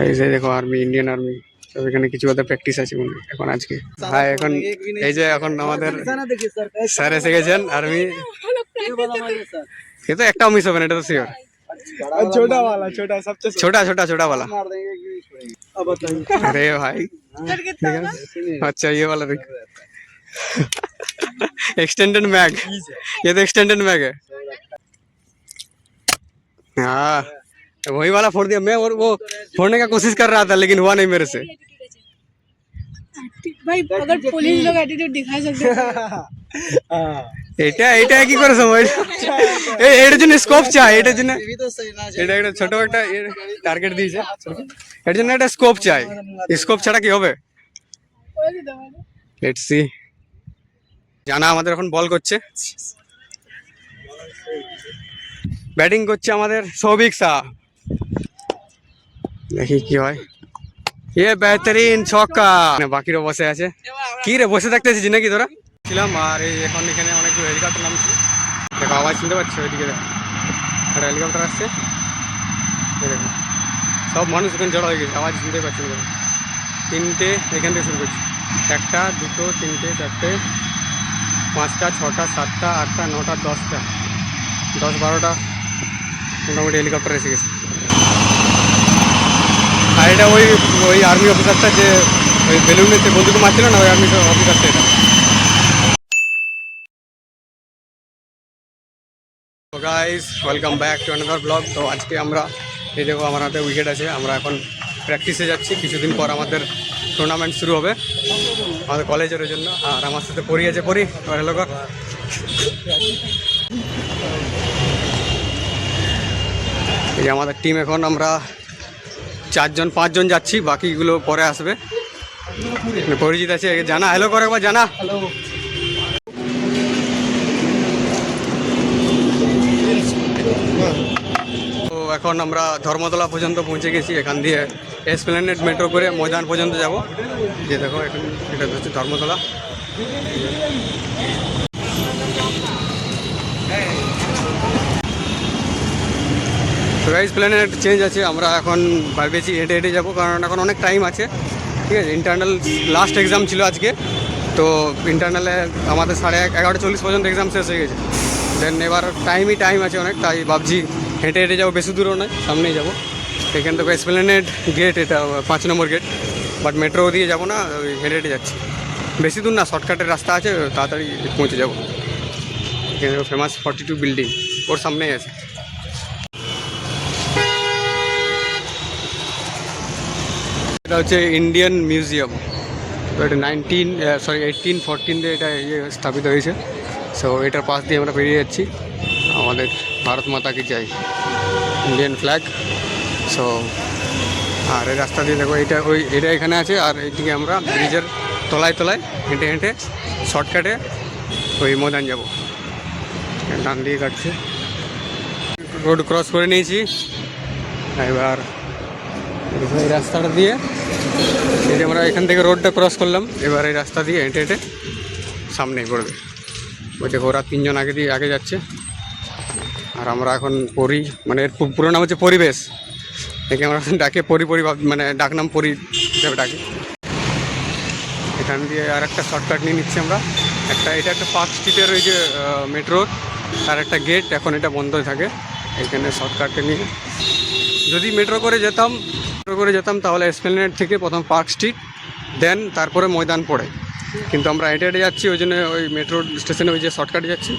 এই যে দেখো আর্মি, ইন্ডিয়ান আর্মি। তো এখানে কিছু ওদের প্র্যাকটিস আছে এখন আজকে। হ্যাঁ এখন এই যে এখন আমাদের স্যার এসে গেছেন আর্মি। ये तो একটা মিস হবে না, এটা তো শিওর। छोटा वाला, छोटा सबसे छोटा छोटा छोटा वाला। मार देंगे कि अब बताइए। अरे भाई अच्छा ये वाला देख, एक्सटेंडेड मैग। ये तो एक्सटेंडेड मैग है। हाँ वही वाला फोड़ दिया मैं, और वो फोड़ने का कोशिश कर रहा था लेकिन हुआ नहीं मेरे से। भाई अगर पुलिस लोग एटीट्यूड दिखा सकते हाँ এটা এটা কি করে সময় এটার জন্য স্কোপ চাই, এটার জন্য এটা একটা ছোট একটা টার্গেট দিয়েছে, এটার জন্য একটা স্কোপ চাই। স্কোপ ছাড়া কি হবে? Let's see. জানা আমাদের এখন বল করছে, ব্যাটিং করছে আমাদের সৌভিক শাহ। দেখি কি হয়। এ বেহতরিন ছক্কা। বাকিরা বসে আছে। কি রে বসে থাকতেছিস নাকি তোরা? ছিলাম আর এই এখন এখানে অনেকগুলো হেলিকপ্টার নামছে। দেখো আওয়াজ শুনতে পাচ্ছি ওইদিকে, একটা হেলিকপ্টার আসছে। দেখো সব মানুষ এখানে জড়ো হয়ে গেছে, আওয়াজ শুনতে পাচ্ছি। তিনটে এখান থেকে শুরু করছি, একটা দুটো তিনটে চারটে পাঁচটা ছটা সাতটা আটটা নটা দশটা, 10-12টা মোটামুটি হেলিকপ্টার এসে গেছে। আর এটা ওই ওই আর্মি অফিসারটা যে ওই বেলুনে সে বন্ধুকে মারছিল না, ওই আর্মি অফিসারটা এটা। তো guys welcome back to another blog. তো আজকে আমরা এই দেখো আমার হাতে উইকেট আছে, আমরা এখন প্র্যাকটিসে যাচ্ছি। কিছুদিন পর আমাদের টুর্নামেন্ট শুরু হবে আমাদের কলেজের জন্য। আর আমার সাথে পরি আছে, পরি এবার হ্যালো কর। এই যে আমাদের টিম, এখন আমরা 4-5 জন যাচ্ছি, বাকিগুলো পরে আসবে। পরিচিত আছে, জানা হ্যালো করে একবার, জানা হ্যালো। তো এখন আমরা ধর্মতলা পর্যন্ত পৌঁছে গেছি, এখান দিয়ে এসপ্ল্যানেড মেট্রো করে ময়দান পর্যন্ত যাব। যে দেখো এখন এটা হচ্ছে ধর্মতলা। তো এসপ্ল্যানেড একটু চেঞ্জ আছে, আমরা এখন ভাবছি হেঁটে হেঁটে যাবো, কারণ এখন অনেক টাইম আছে। ঠিক আছে, ইন্টারনাল লাস্ট এক্সাম ছিল আজকে, তো ইন্টারনালে আমাদের 11:30 পর্যন্ত এক্সাম শেষ হয়ে গেছে। দেন এবার টাইম আছে অনেক, তাই ভাবছি হেঁটে হেঁটে যাবো, বেশি দূরও নয়, সামনেই যাবো। এখান থেকে এসপ্ল্যানেড গেট, এটা 5 নম্বর গেট, বাট মেট্রো দিয়ে যাবো না, ওই হেঁটে হেঁটে যাচ্ছি। বেশি দূর না, শর্টকাটের রাস্তা আছে, তাড়াতাড়ি পৌঁছে যাবো। এখানে ফেমাস 42 বিল্ডিং ওর সামনেই আছে। এটা হচ্ছে ইন্ডিয়ান মিউজিয়াম। তো এটা 1814 এটা স্থাপিত হয়েছে। সো এটার পাশ দিয়ে আমরা পেরিয়ে যাচ্ছি। আমাদের ভারত মাতা কি জয়, ইন্ডিয়ান ফ্ল্যাগ। সো আর এই রাস্তা দিয়ে দেখো, এটা এখানে আছে, আর এইদিকে আমরা ব্রিজের তলায় হেঁটে হেঁটে শর্টকাটে ওই ময়দান যাব। ডান দিকে কাটছে, রোড ক্রস করে নিয়েছি। এবার এই রাস্তাটা দিয়ে, এই যে আমরা এখান থেকে রোডটা ক্রস করলাম, এবার এই রাস্তা দিয়ে হেঁটে হেঁটে সামনেই পড়বে। ওই দেখো ওরা 3 জন আগে যাচ্ছে, আর আমরা এখন পরি, মানে এর পুরো নাম হচ্ছে পরিবেশ। একে আমরা ডাকে পরি মানে ডাকনাম পরি হিসাবে ডাকি। এখান দিয়ে আর একটা শর্টকাট নিয়ে নিচ্ছি আমরা। এটা একটা পার্ক স্ট্রিটের ওই যে মেট্রোর আর একটা গেট, এখন এটা বন্ধ থাকে। এখানে শর্টকাটে নিয়ে যদি মেট্রো করে যেতাম তাহলে এসপ্ল্যানেড থেকে প্রথম পার্ক স্ট্রিট, দেন তারপরে ময়দান পড়ে। কিন্তু আমরা হেঁটে হেঁটে যাচ্ছি, ওই জন্য ওই মেট্রো স্টেশনে ওই যে শর্টকাটে যাচ্ছি,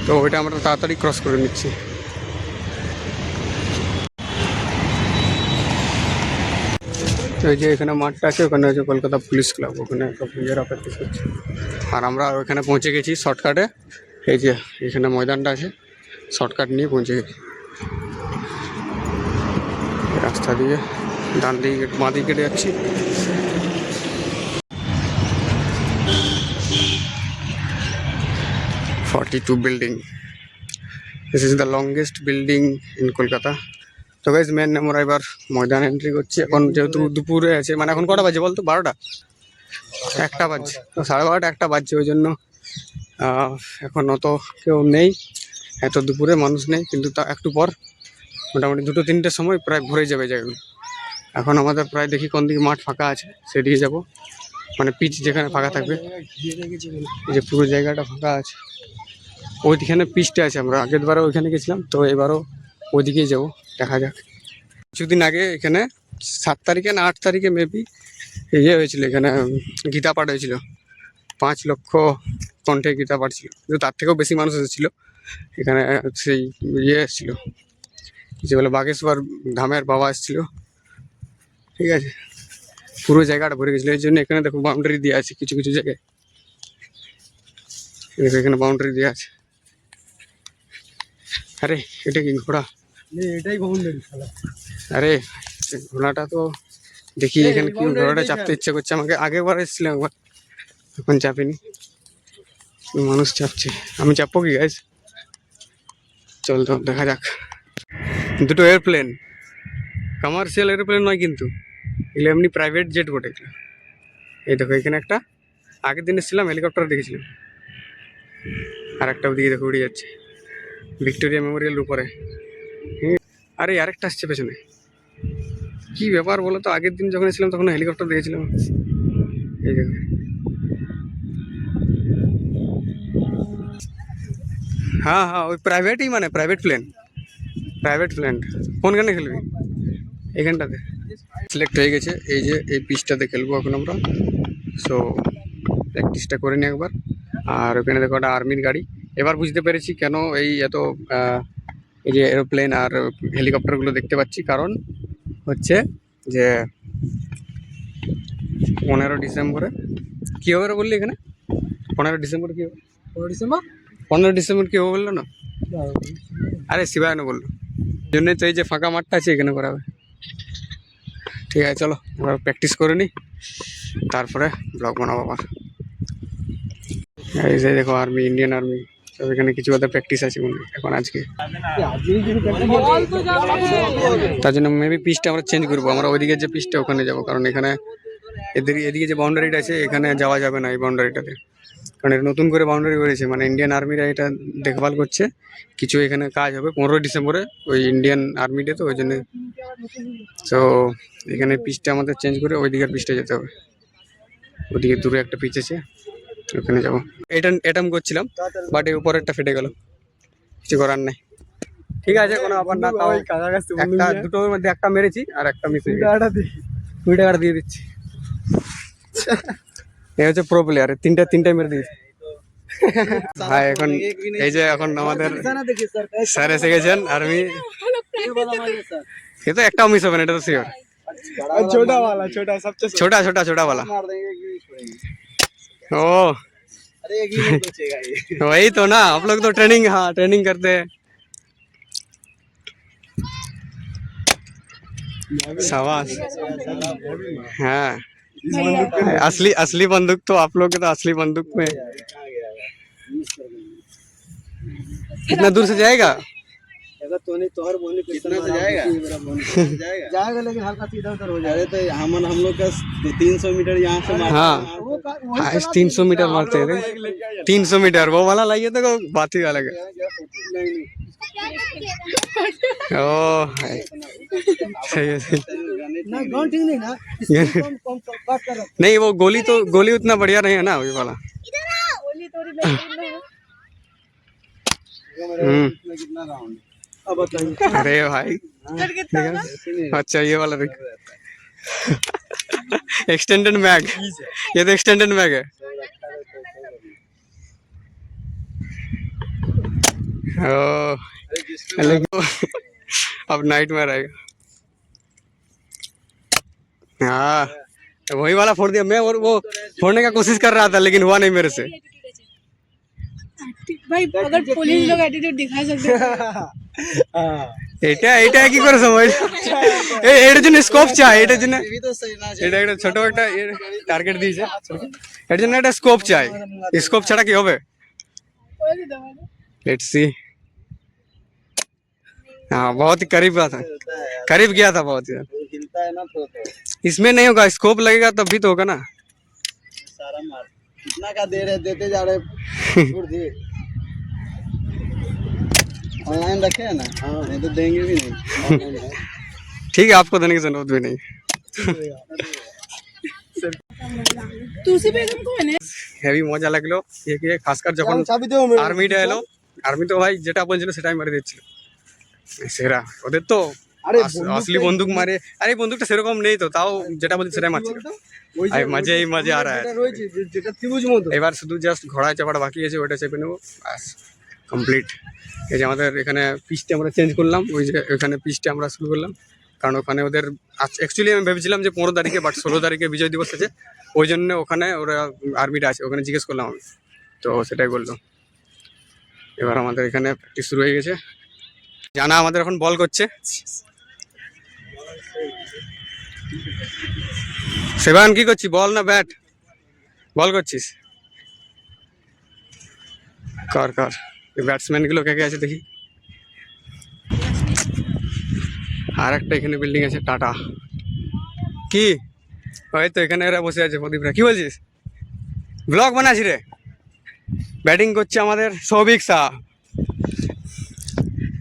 তো ওইটা আমরা তাড়াতাড়ি ক্রস করে নিচ্ছি। ওই যে এখানে মাঠটা আছে, ওখানে হচ্ছে কলকাতা পুলিশ ক্লাব, ওখানে সব নিজেরা প্র্যাকটিস করছে। আর আমরা ওইখানে পৌঁছে গেছি শর্টকাটে। এই যে এখানে ময়দানটা আছে, শর্টকাট নিয়ে পৌঁছে গেছি। রাস্তা দিয়ে ডান দিকে বাঁ দিকে কেটে যাচ্ছি। Building, this is the longest building in Kolkata. তো গাইজ মেন আমরা এবার ময়দান এন্ট্রি করছি। এখন যেহেতু দুপুরে আছে, মানে এখন কটা বাজে বলতো? 12টা, 1টা বাজছে। তো 12:30 1টা বাজছে, ওই জন্য এখন অত কেউ নেই, এত দুপুরে মানুষ নেই। কিন্তু তা একটু পর মোটামুটি 2-3টের সময় প্রায় ভরে যাবে জায়গাগুলো। এখন আমাদের প্রায় দেখি কোন দিকে মাঠ ফাঁকা আছে সেদিকে যাব, মানে পিচ যেখানে ফাঁকা থাকবে। এই যে পুরো জায়গাটা ফাঁকা আছে, ওইখানে পিচটা আছে। আমরা আগের বারও ওইখানে গেছিলাম, তো এবারও ওইদিকেই যাবো, দেখা যাক। কিছুদিন আগে এখানে 7 তারিখে না 8 তারিখে মেবি ইয়ে হয়েছিল, এখানে গীতা পাঠ হয়েছিল। 5 লক্ষ কণ্ঠে গীতা পাঠ ছিল, কিন্তু তার থেকেও বেশি মানুষ এসেছিলো এখানে। সেই ইয়ে এসেছিলো, যে বলে বাগেশ্বর ধামের বাবা এসেছিলো, ঠিক আছে। পুরো জায়গাটা ভরে গেছিলো, এই জন্য এখানে দেখো বাউন্ডারি দেওয়া আছে কিছু কিছু জায়গায়। দেখো এখানে বাউন্ডারি দেওয়া আছে। আরে এটা কি ঘোড়া? এটাই বাউন্ডারি শালা। আরে ঘোড়াটা তো দেখি এখানে কি, ঘোড়াটা চাপতে ইচ্ছে করছে আমাকে। আগেরবার এসেছিলাম একবার, এখন চাপিনি। মানুষ চাপছে, আমি চাপবো কি গাইস? চল তো দেখা যাক। দুটো এয়ারপ্লেন, কমার্শিয়াল এয়ারপ্লেন নয় কিন্তু, এগুলো এমনি প্রাইভেট জেট বটে এগুলো। এই দেখো এখানে একটা, আগের দিন এসেছিলাম হেলিকপ্টার দেখেছিলাম, আর একটা ওদিকে দেখো উড়ে যাচ্ছে ভিক্টোরিয়া মেমোরিয়াল উপরে। আরে আরেকটা আসছে পেছনে, কি ব্যাপার বলো তো? আগের দিন যখন এসেছিলাম তখন হেলিকপ্টার দেখেছিলাম। এই দেখো, হ্যাঁ হ্যাঁ ওই প্রাইভেটই, মানে প্রাইভেট প্লেন। কোনখানে খেলবি? এইখানটাতে সিলেক্ট হয়ে গেছে। এই যে এই পিচটাতে খেলবো এখন আমরা। সো প্র্যাকটিসটা করে নিই একবার। আর ওখানে দেখো একটা আর্মির গাড়ি। এবার বুঝতে পেরেছি কেন এই এত এই যে এরোপ্লেন আর হেলিকপ্টারগুলো দেখতে পাচ্ছি, কারণ হচ্ছে যে 15 ডিসেম্বরে কী হবে বললি এখানে? 15 ডিসেম্বর কী হবে? 15 ডিসেম্বর কী হবে বললো না? আরে শিবায়ন বললো, জন্যই তো এই যে ফাঁকা মাঠটা আছে এখানে করা হবে। ঠিক আছে চলো এবার প্র্যাকটিস করে নিই, তারপরে ব্লগ বানাবো আবার। এই যে দেখো আর্মি, ইন্ডিয়ান আর্মি সব এখানে কিছু একটা প্র্যাকটিস আছে মনে হয় এখন আজকে। তার জন্য মেবি পিচটা আমরা চেঞ্জ করবো। আমরা ওইদিকে যে পিচটা ওখানে যাবো, কারণ এখানে এদিকে যে বাউন্ডারিটা আছে এখানে যাওয়া যাবে না এই বাউন্ডারিটাতে, কারণ এটা নতুন করে বাউন্ডারি করেছে। মানে ইন্ডিয়ান আর্মিরা এটা দেখভাল করছে, কিছু এখানে কাজ হবে 15 ডিসেম্বরে ওই ইন্ডিয়ান আর্মি ডে, তো ওই জন্য। তো এখানে পিচটা আমাদের চেঞ্জ করে ওই দিকের পিচটা যেতে হবে। ওদিকে দূরে একটা পিচ আছে, ওখানে যাবো। এটা আমি করছিলাম, বাট এই উপরেরটা ফেটে গেল, কিছু করার নেই। ঠিক আছে কোনো ব্যাপার না, তাও একটা দুটোর মধ্যে একটা মেরেছি আর একটা মিস হয়ে গেছে। 20 টাকাটা দিয়ে দিচ্ছি। এই হচ্ছে প্রো প্লেয়ার, তিনটাই মেরে দিয়েছে। হ্যাঁ এখন এই যে এখন আমাদের স্যার এসে গেছেন আর্মি। এ তো একটাও মিস হবে না, এটা তো শিওর। छोटा वाला, छोटा सबसे छोटा वाला। मार देंगे कि नहीं छोड़ेंगे। ओ अरे एक ही नहीं बचेगा ये। वही तो ना, आप लोग तो ट्रेनिंग करते हैं। शाबाश। हाँ असली बंदूक तो आप लोग के, तो असली बंदूक में कितना दूर से जाएगा? अगर तूने तोहर बोलने कितना से जाएगा? जाएगा लेकिन हल्का सीधा उधर हो जाएगा। अरे तो हम लोग का 300 मीटर यहाँ से मारते हाँ 300 मीटर मारते हैं। 300 मीटर वो वाला लाइए तो बात ही अलग है। ओ सही है, सही। नहीं वो गोली उतना बढ़िया नहीं है ना वही वाला। कितना राउंड? अब बताइए। अरे भाई अच्छा ये वाला देख, एक्सटेंडेड मैग, ये तो एक्सटेंडेड मैग है। अब नाइट में रहेगा। हाँ वही वाला फोड़ दिया मैं, और वो फोड़ने का कोशिश कर रहा था लेकिन हुआ नहीं मेरे से। भाई अगर पुलिस लोग एटीट्यूड दिखा सकते এটা কি করে সময়? এটার জন্য স্কোপ চাই, এটার জন্য এটা একটা ছোট একটা টার্গেট দিয়েছে, এটার জন্য একটা স্কোপ চাই। স্কোপ ছাড়া কি হবে? Let's see. हाँ बहुत ही करीब गया था बहुत ही। हिलता है ना तो इसमें नहीं होगा, स्कोप लगेगा तब भी तो होगा ना। सारा मार कितना का दे रहे, देते जा रहे छोड़ दिए। ऑनलाइन रखे है ना? हाँ नहीं तो देंगे भी नहीं। ठीक है आपको देने की जरूरत भी नहीं। तुलसी बेगम को है ना হেভি মজা লাগলো খাসকার যখন আর্মিটা এলো, আর্মি তো ভাই যেটা বলছিল সেটাই মারি দিচ্ছিল সেরা। ওদের তো असली बंदूक मारे, अरे बंदूक तो সেরকম নেই তো, তাও যেটা বলছি সেটাই মারছিল। মজা এই মজা আর এবার শুধু জাস্ট ঘোড়ায় চাপাটা বাকি আছে, ওইটা চেপে নেবো ব্যাস কমপ্লিট। এই যে আমাদের এখানে পিচটা আমরা চেঞ্জ করলাম, ওই যে ওইখানে পিচটা আমরা শুরু করলাম, কারণ ওখানে ওদের অ্যাকচুয়ালি আমি ভেবেছিলাম যে 15 তারিখে, বাট 16 তারিখে বিজয় দিবস আছে, ওই জন্য ওখানে ওরা আর্মিটা আছে, ওখানে জিজ্ঞেস করলাম আমি, তো সেটাই বললো। এবার আমাদের এখানে প্র্যাকটিস শুরু হয়ে গেছে, জানা আমাদের এখন বল করছে। সেবান কি করছিস, বল না ব্যাট? বল করছিস, কর কর। ব্যাটসম্যান গুলো কে কে আছে দেখি। আর একটা এখানে বিল্ডিং আছে টাটা, কি হয়তো এখানে এরা বসে আছে প্রদীপরা। কি বলছিস, ব্লগ বানাচ্ছি রে? ব্যাটিং করছে আমাদের সৌভিক শাহ,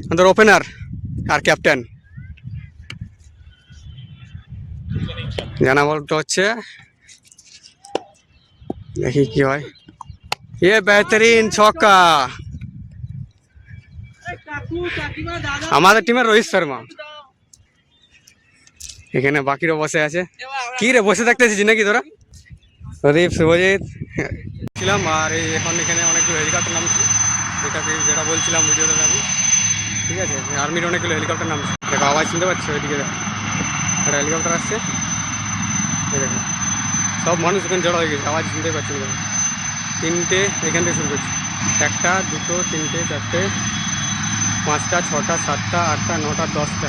আমাদের ওপেনার আর ক্যাপ্টেন। জানা বলটা হচ্ছে, দেখি কি হয়। ये बेहतरीन ছক্কা আমাদের টিমের রোহিত শর্মা। এখানে বাকিরা বসে আছে। কি রে বসে থাকতেছিস নাকি তোরা? প্রদীপ, শুভজিৎ ছিলাম, আর এই এখন এখানে অনেকগুলো হেলিকপ্টার নামছে, যেটা বলছিলাম ভিডিওতে আমি। ঠিক আছে, আর্মির অনেকগুলো হেলিকপ্টার নামছে, দেখো আওয়াজ শুনতে পাচ্ছি, ওইদিকে দেখো একটা হেলিকপ্টার আসছে। দেখো সব মানুষ এখানে জড়ো হয়ে গেছে, আওয়াজ শুনতে পাচ্ছি। দেখো তিনটে এখান থেকে শুরু করছি, 1টা 2টো 3টে 4টে 5টা 6টা 7টা 8টা 9টা 10টা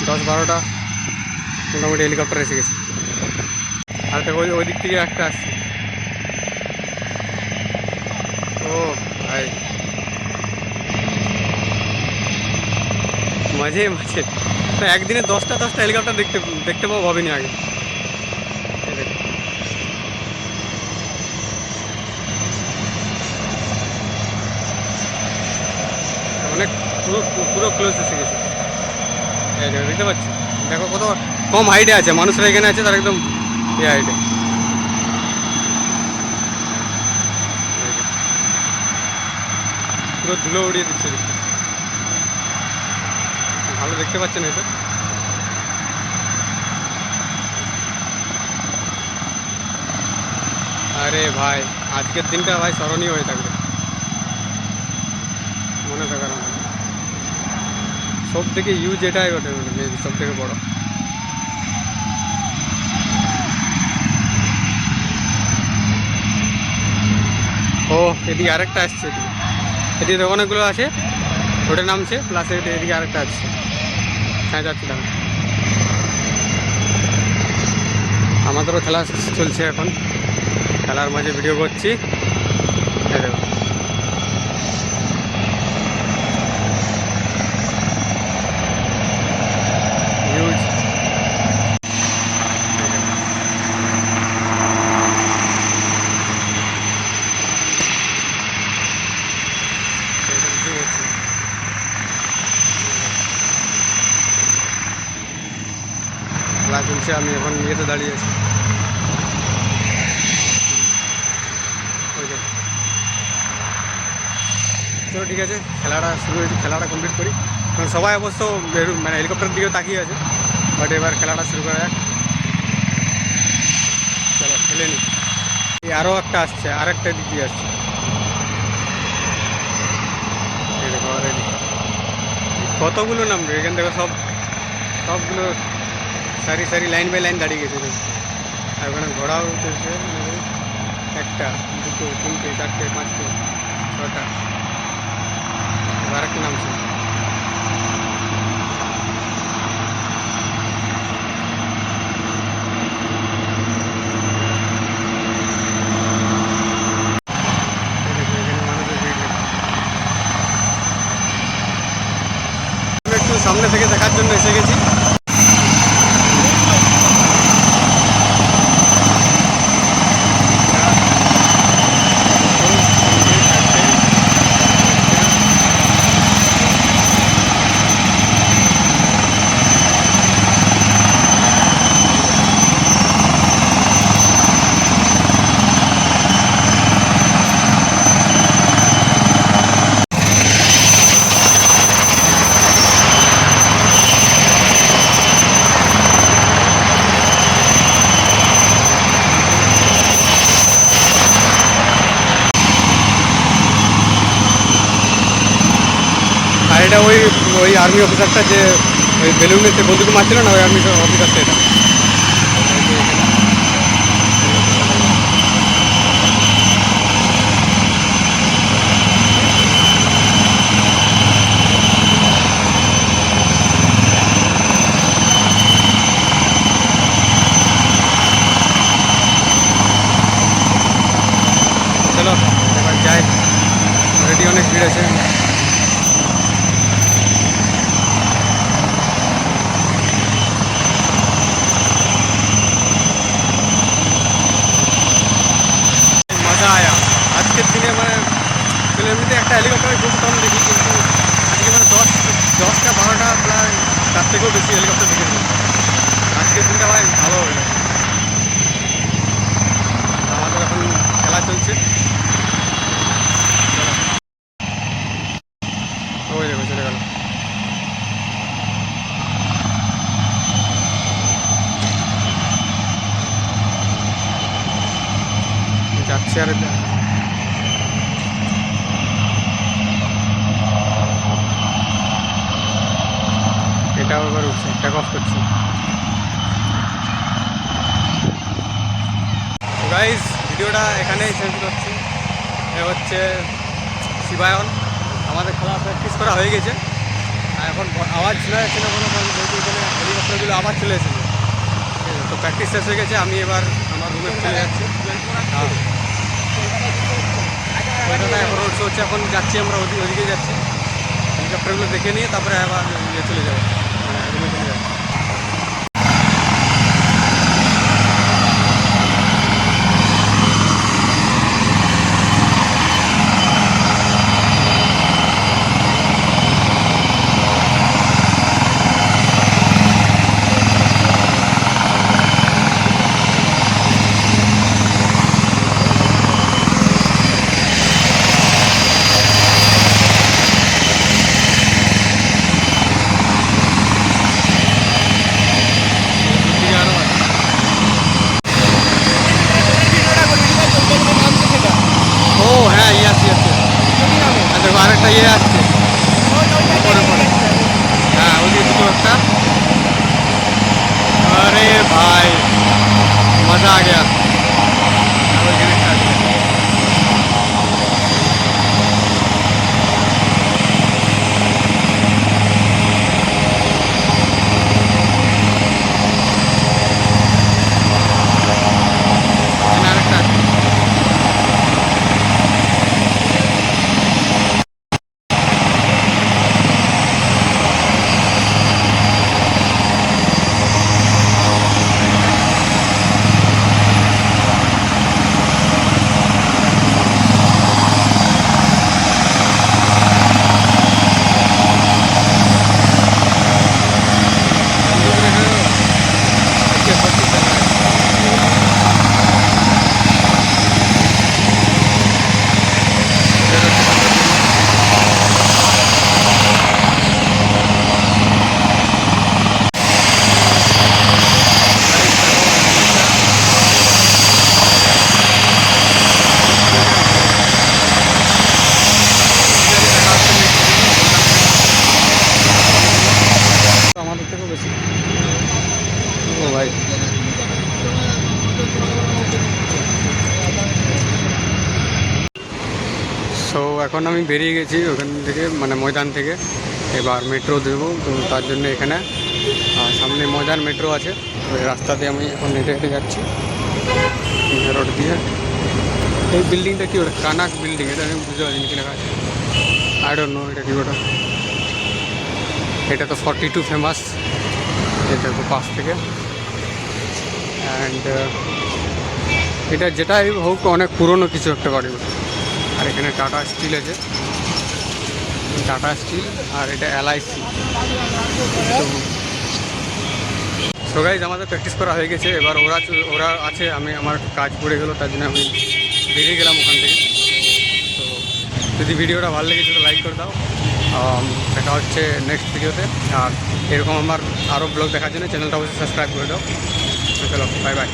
10-12টা মোটামুটি হেলিকপ্টার এসে গেছে। আর দেখো ওই দিক থেকে একটা আসছে। ও ভাই মাঝে মাঝে একদিনে 10টা হেলিকপ্টার দেখতে পাবো ভাবিনি আগে। অনেক পুরো ক্লোজ এসে গেছে, দেখতে পাচ্ছি। দেখো কত কম হাইটে আছে মানুষরা এখানে আছে, তার একদম এই হাইটে। পুরো ধুলো উড়িয়ে দিচ্ছে, ভালো দেখতে পাচ্ছেন এটা। আরে ভাই আজকের দিনটা ভাই স্মরণীয় হয়ে থাকবে, মনে থাকার মতো। সব থেকে ইউজ এটাই ওঠে, সব থেকে বড়। ও এদিকে আরেকটা আসছে, এদিকে অনেকগুলো আছে, ওটা নামছে, প্লাস এদিকে আরেকটা আসছে। হ্যাঁ যাচ্ছিলাম, আমাদেরও খেলা চলছে এখন, খেলার মাঝে ভিডিও করছি। দেখো ইউজ খেলা চলছে, আমি এখন ইয়েতে দাঁড়িয়ে আছি। চলো ঠিক আছে, খেলাটা শুরু হয়েছে, খেলাটা কমপ্লিট করি। কারণ সবাই অবশ্য মানে হেলিকপ্টারের দিকেও তাকিয়ে আছে, বাট এবার খেলাটা শুরু করা যাক। চলো খেলে নি। আরও একটা আসছে, আরেকটা দিক দিয়ে আসছে, কতগুলো নামবে এখান থেকে, সবগুলো সারি সারি লাইন বাই লাইন দাঁড়িয়ে গেছে। আর ওখানে ঘোড়াও চলছে, 1টা 2টো 3টে 4টে 5টে 6টা। আরেকটা নামছে, একটু সামনে থেকে দেখার জন্য এসে গেছি। আর্মি অফিসারটা যে ওই বেলুনে সে বন্দুক মারছিল না, ওই আর্মি অফিসারটা এটা। চলো এবার যাই, অলরেডি অনেক ভিড় আছে। মজা আয়া আজকের দিনে, মানে এমনিতে একটা হেলিকপ্টারে খুব কম দেখি, কিন্তু আজকে মানে 10টা 12টা প্রায় তার থেকেও বেশি হেলিকপ্টার দেখেছি। আজকের দিনটা ভাই ভালো হলো। আমাদের এখন খেলা চলছে। ওই দেখো চলে গেল। যাচ্ছে আর এটাও এবার উঠছে, টেক অফ করছে। গাইজ ভিডিওটা এখানেই শেষ করছি। এ হচ্ছে শিবায়ন। আমাদের খেলা প্র্যাকটিস করা হয়ে গেছে, আর এখন আওয়াজ শোনা যাচ্ছে না কোনো, কারণ যেহেতু এখানে হেলিকপ্টারগুলো আবার চলে এসেছে। তো প্র্যাকটিস শেষ হয়ে গেছে, আমি এবার আমার রুমে চলে যাচ্ছি। এখন রোড শো হচ্ছে, এখন যাচ্ছি আমরা ওদিকে যাচ্ছি। হেলিকপ্টারগুলো দেখে নিয়ে তারপরে আবার চলে যাবো, রুমে চলে যাবো। ও হ্যাঁ, ইয়াস ইয়াস, দেখো আরেকটা ইয়ে আসছে পরে পরে। হ্যাঁ ওদিকে দুটো একটা। আরে ভাই মজা আ গেয়া। আমাদের থেকেও বেশি। ও ভাই সো এখন আমি বেরিয়ে গেছি ওখান থেকে, মানে ময়দান থেকে। এবার মেট্রো দেবো, তো তার জন্য এখানে সামনে ময়দান মেট্রো আছে, ওই রাস্তাতে আমি এখন হেঁটে হেঁটে যাচ্ছি রোড দিয়ে। এই বিল্ডিংটা কী ওটা, কানাক বিল্ডিং, এটা আমি বুঝতে পারিনি কি লেখা আছে, আই ডোন্ট নো এটা কী ওটা। এটা তো 42 ফেমাস, এটা তো পাশ থেকে। অ্যান্ড এটা যেটাই হোক অনেক পুরনো কিছু একটা বাড়ি। আর এখানে টাটা স্টিল আছে, টাটা স্টিল, আর এটা এলআইসি। সো গাইজ আমাদের প্র্যাকটিস করা হয়ে গেছে, এবার ওরা আছে, আমি আমার কাজ পড়ে গেলো, তার জন্য আমি বেরিয়ে গেলাম ওখান থেকে। তো যদি ভিডিওটা ভালো লেগেছে তো লাইক করে দাও। দেখা হচ্ছে নেক্সট ভিডিওতে, আর এরকম আমার আরও ব্লগ দেখার জন্য চ্যানেলটা অবশ্যই সাবস্ক্রাইব করে দাও। চলো বাই বাই।